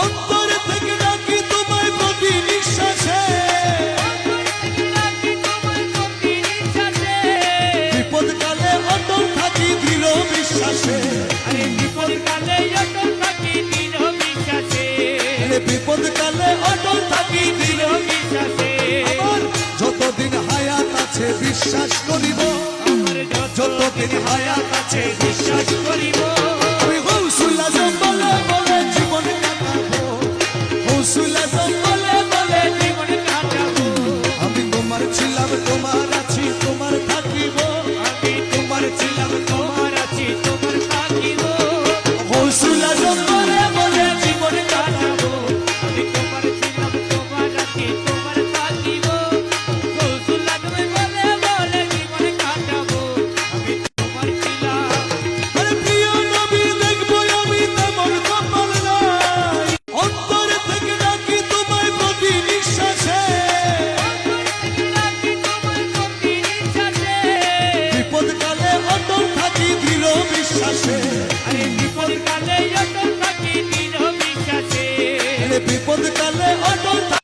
অন্তর থেকে ডাকি তোমায় প্রতি নিঃশ্বাসে, বিপদকালে অটল থাকি দৃঢ় বিশ্বাসে, বিপদকালে অটল থাকি দৃঢ় বিশ্বাসে, বিপদকালে অটল থাকি দৃঢ় বিশ্বাসে। আমার যতদিন হায়াত আছে বিশ্বাস করিব, যতদিন হায়াত আছে বিশ্বাস করিব। আমি গৌসুল আজম বলে বলে জীবন কাটাবো, গৌসুল আজম বলে বলে জীবন কাটাবো। আমি তোমার ছিলাম তোমার আছি তোমার থাকিব, আমি তোমার ছিলাম তোমার আছি তোমার থাকিব। গৌসুল আজম বলে বলে জীবন কাটাবো। আমি তোমার ছিলাম তোমার আছি তোমার থাকিব। গৌসুল আজম বলে বলে জীবন কাটাবো। আমি তোমার ছিলাম। আরে প্রিয় নবী দেখবো আমি তেমন কপাল নাই, অন্তর থেকে ডাকি তোমায় প্রতি নিঃশ্বাসে, বিপদকালে অটল থাকি দৃঢ় বিশ্বাসে।